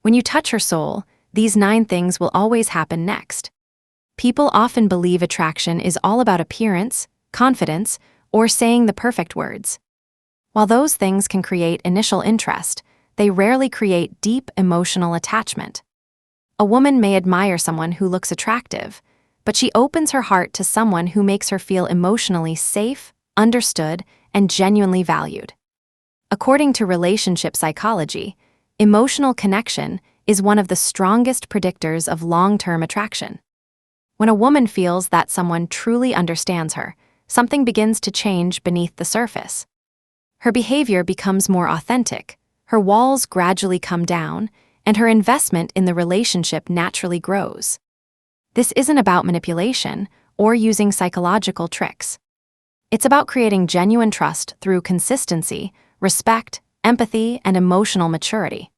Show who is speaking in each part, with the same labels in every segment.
Speaker 1: When you touch her soul, these 9 things will always happen next. People often believe attraction is all about appearance, confidence, or saying the perfect words. While those things can create initial interest, they rarely create deep emotional attachment. A woman may admire someone who looks attractive, but she opens her heart to someone who makes her feel emotionally safe, understood, and genuinely valued. According to relationship psychology, emotional connection is one of the strongest predictors of long-term attraction. When a woman feels that someone truly understands her, something begins to change beneath the surface. Her behavior becomes more authentic, her walls gradually come down, and her investment in the relationship naturally grows. This isn't about manipulation or using psychological tricks. It's about creating genuine trust through consistency, respect, empathy, and emotional maturity.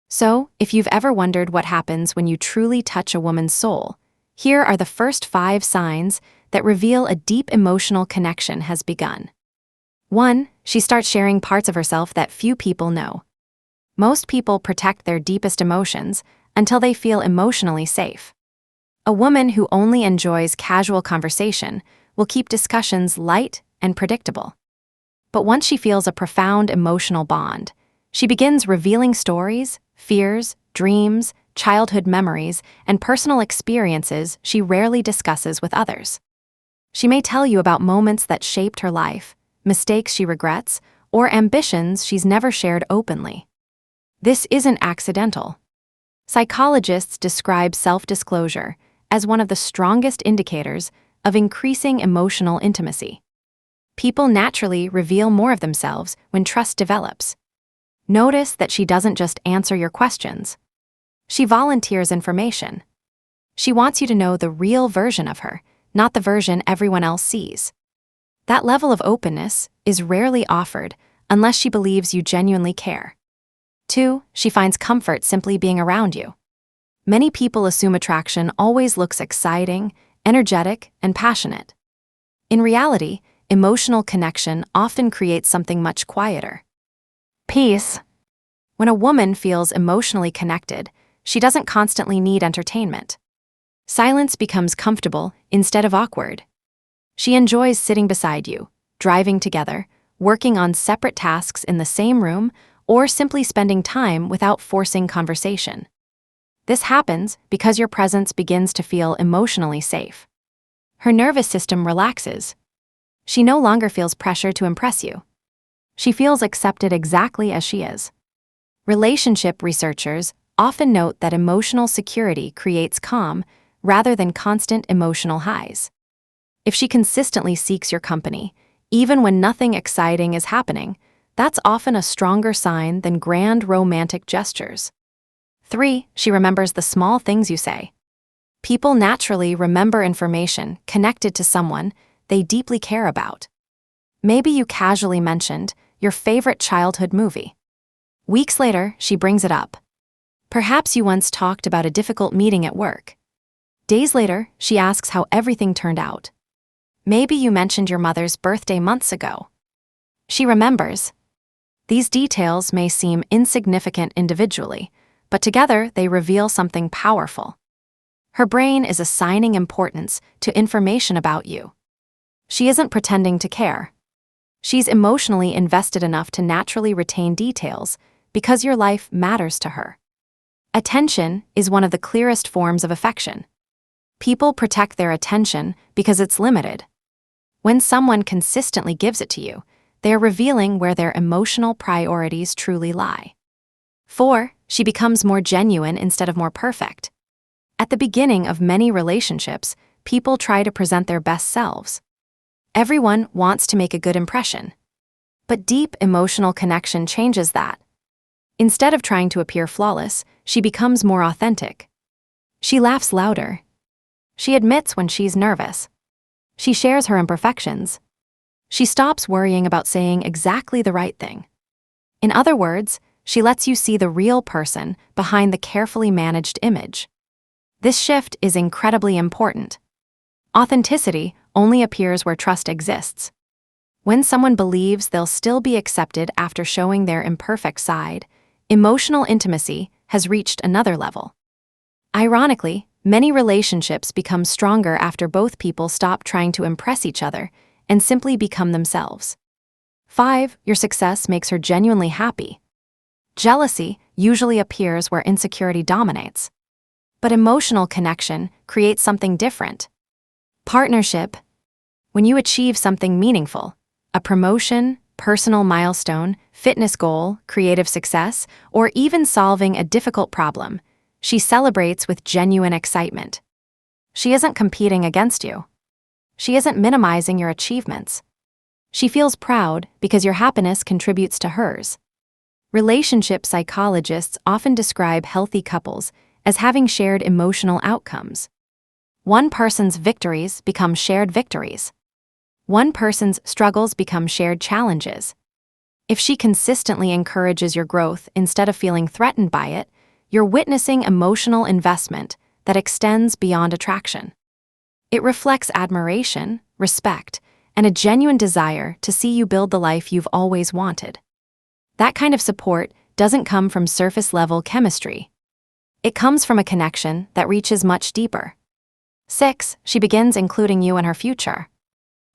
Speaker 1: So, if you've ever wondered what happens when you truly touch a woman's soul, here are the first 5 signs that reveal a deep emotional connection has begun. 1. She starts sharing parts of herself that few people know. Most people protect their deepest emotions until they feel emotionally safe. A woman who only enjoys casual conversation will keep discussions light and predictable. But once she feels a profound emotional bond, she begins revealing stories, fears, dreams, childhood memories, and personal experiences she rarely discusses with others. She may tell you about moments that shaped her life, mistakes she regrets, or ambitions she's never shared openly. This isn't accidental. Psychologists describe self-disclosure as one of the strongest indicators of increasing emotional intimacy. People naturally reveal more of themselves when trust develops. Notice that she doesn't just answer your questions. She volunteers information. She wants you to know the real version of her, not the version everyone else sees. That level of openness is rarely offered unless she believes you genuinely care. 2. She finds comfort simply being around you. Many people assume attraction always looks exciting, energetic, and passionate. In reality, emotional connection often creates something much quieter. Peace. When a woman feels emotionally connected, she doesn't constantly need entertainment. Silence becomes comfortable instead of awkward. She enjoys sitting beside you, driving together, working on separate tasks in the same room, or simply spending time without forcing conversation. This happens because your presence begins to feel emotionally safe. Her nervous system relaxes. She no longer feels pressure to impress you. She feels accepted exactly as she is. Relationship researchers often note that emotional security creates calm rather than constant emotional highs. If she consistently seeks your company, even when nothing exciting is happening, that's often a stronger sign than grand romantic gestures. 3. She remembers the small things you say. People naturally remember information connected to someone they deeply care about. Maybe you casually mentioned your favorite childhood movie. Weeks later, she brings it up. Perhaps you once talked about a difficult meeting at work. Days later, she asks how everything turned out. Maybe you mentioned your mother's birthday months ago. She remembers. These details may seem insignificant individually, but together they reveal something powerful. Her brain is assigning importance to information about you. She isn't pretending to care. She's emotionally invested enough to naturally retain details because your life matters to her. Attention is one of the clearest forms of affection. People protect their attention because it's limited. When someone consistently gives it to you, they are revealing where their emotional priorities truly lie. 4. She becomes more genuine instead of more perfect. At the beginning of many relationships, people try to present their best selves. Everyone wants to make a good impression. But deep emotional connection changes that. Instead of trying to appear flawless, she becomes more authentic. She laughs louder. She admits when she's nervous. She shares her imperfections. She stops worrying about saying exactly the right thing. In other words, she lets you see the real person behind the carefully managed image. This shift is incredibly important. Authenticity only appears where trust exists. When someone believes they'll still be accepted after showing their imperfect side, emotional intimacy has reached another level. Ironically, many relationships become stronger after both people stop trying to impress each other and simply become themselves. 5. Your success makes her genuinely happy. Jealousy usually appears where insecurity dominates. But emotional connection creates something different. Partnership. When you achieve something meaningful, a promotion, personal milestone, fitness goal, creative success, or even solving a difficult problem, she celebrates with genuine excitement. She isn't competing against you. She isn't minimizing your achievements. She feels proud because your happiness contributes to hers. Relationship psychologists often describe healthy couples as having shared emotional outcomes. One person's victories become shared victories. One person's struggles become shared challenges. If she consistently encourages your growth instead of feeling threatened by it, you're witnessing emotional investment that extends beyond attraction. It reflects admiration, respect, and a genuine desire to see you build the life you've always wanted. That kind of support doesn't come from surface-level chemistry. It comes from a connection that reaches much deeper. 6. She begins including you in her future.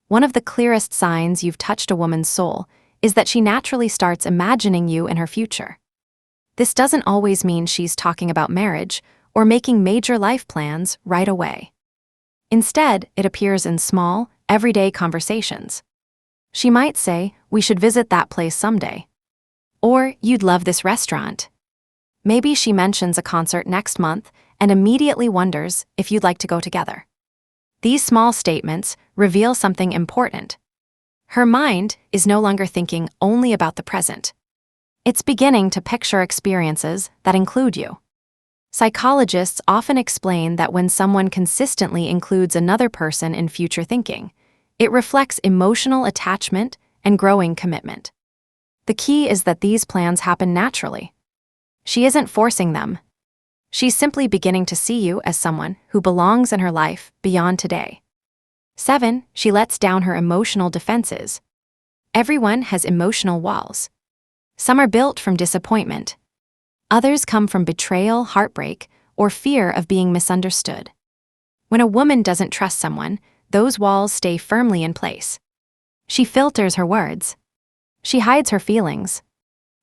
Speaker 1: One of the clearest signs you've touched a woman's soul is that she naturally starts imagining you in her future. This doesn't always mean she's talking about marriage or making major life plans right away. Instead, it appears in small, everyday conversations. She might say, "We should visit that place someday." Or, "You'd love this restaurant." Maybe she mentions a concert next month and immediately wonders if you'd like to go together. These small statements reveal something important. Her mind is no longer thinking only about the present. It's beginning to picture experiences that include you. Psychologists often explain that when someone consistently includes another person in future thinking, it reflects emotional attachment and growing commitment. The key is that these plans happen naturally. She isn't forcing them. She's simply beginning to see you as someone who belongs in her life beyond today. 7. She lets down her emotional defenses. Everyone has emotional walls. Some are built from disappointment. Others come from betrayal, heartbreak, or fear of being misunderstood. When a woman doesn't trust someone, those walls stay firmly in place. She filters her words. She hides her feelings.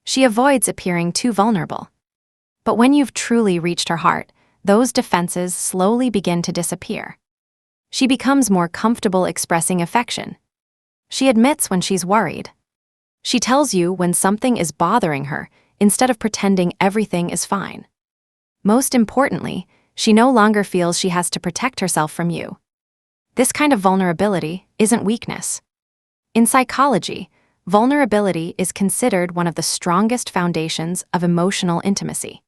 Speaker 1: She avoids appearing too vulnerable. But when you've truly reached her heart, those defenses slowly begin to disappear. She becomes more comfortable expressing affection. She admits when she's worried. She tells you when something is bothering her instead of pretending everything is fine. Most importantly, she no longer feels she has to protect herself from you. This kind of vulnerability isn't weakness. In psychology, vulnerability is considered one of the strongest foundations of emotional intimacy.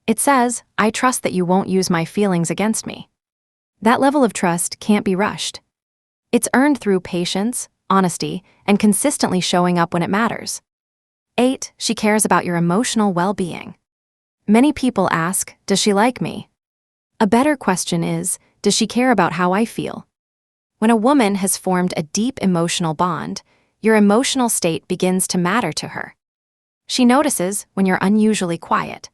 Speaker 1: It says, "I trust that you won't use my feelings against me." That level of trust can't be rushed. It's earned through patience, honesty, and consistently showing up when it matters. 8. She cares about your emotional well-being. Many people ask, "Does she like me?" A better question is, "Does she care about how I feel?" When a woman has formed a deep emotional bond, your emotional state begins to matter to her. She notices when you're unusually quiet.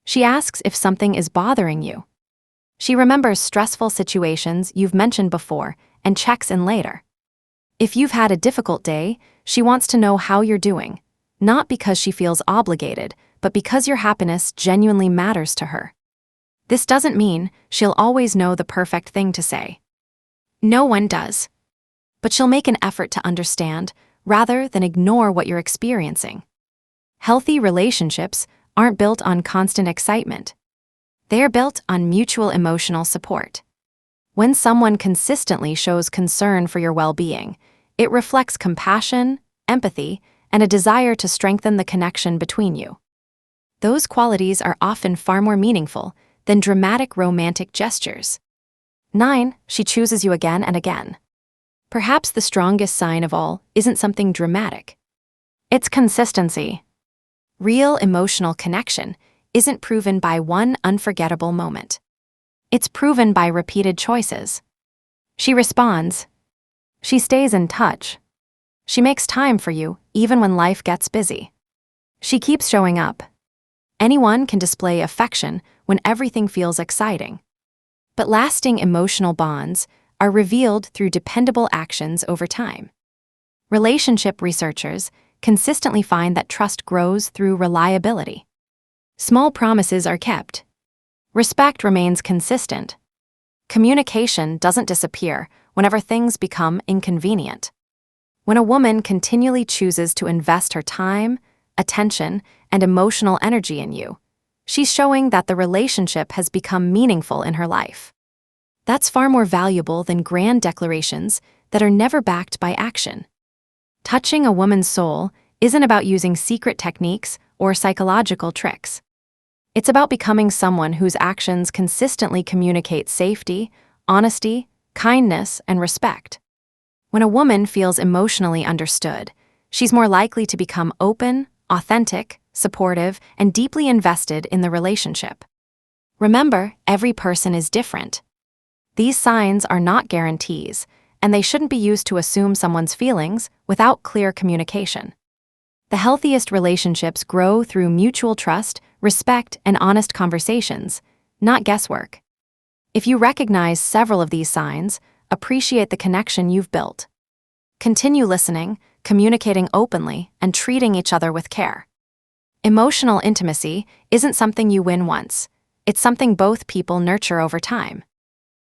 Speaker 1: She asks if something is bothering you. She remembers stressful situations you've mentioned before and checks in later. If you've had a difficult day, she wants to know how you're doing, not because she feels obligated, but because your happiness genuinely matters to her. This doesn't mean she'll always know the perfect thing to say. No one does. But she'll make an effort to understand rather than ignore what you're experiencing. Healthy relationships aren't built on constant excitement. They are built on mutual emotional support. When someone consistently shows concern for your well-being, it reflects compassion, empathy, and a desire to strengthen the connection between you. Those qualities are often far more meaningful than dramatic romantic gestures. 9. She chooses you again and again. Perhaps the strongest sign of all isn't something dramatic. It's consistency. Real emotional connection isn't proven by one unforgettable moment. It's proven by repeated choices. She responds. She stays in touch. She makes time for you even when life gets busy. She keeps showing up. Anyone can display affection when everything feels exciting. But lasting emotional bonds are revealed through dependable actions over time. Relationship researchers consistently find that trust grows through reliability. Small promises are kept. Respect remains consistent. Communication doesn't disappear whenever things become inconvenient. When a woman continually chooses to invest her time, attention, and emotional energy in you, she's showing that the relationship has become meaningful in her life. That's far more valuable than grand declarations that are never backed by action. Touching a woman's soul isn't about using secret techniques or psychological tricks. It's about becoming someone whose actions consistently communicate safety, honesty, kindness, and respect. When a woman feels emotionally understood, she's more likely to become open, authentic, supportive, and deeply invested in the relationship. Remember, every person is different. These signs are not guarantees, and they shouldn't be used to assume someone's feelings without clear communication. The healthiest relationships grow through mutual trust, respect, and honest conversations, not guesswork. If you recognize several of these signs, appreciate the connection you've built. Continue listening, communicating openly, and treating each other with care. Emotional intimacy isn't something you win once. It's something both people nurture over time.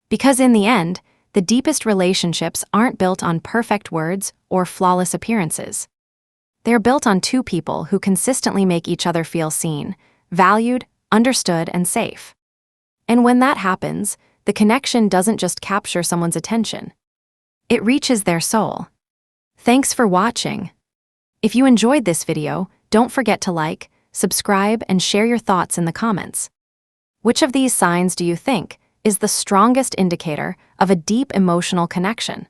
Speaker 1: Because in the end, the deepest relationships aren't built on perfect words or flawless appearances. They're built on two people who consistently make each other feel seen, valued, understood, and safe. And when that happens, the connection doesn't just capture someone's attention. It reaches their soul. Thanks for watching. If you enjoyed this video, don't forget to like, subscribe, and share your thoughts in the comments. Which of these signs do you think is the strongest indicator of a deep emotional connection?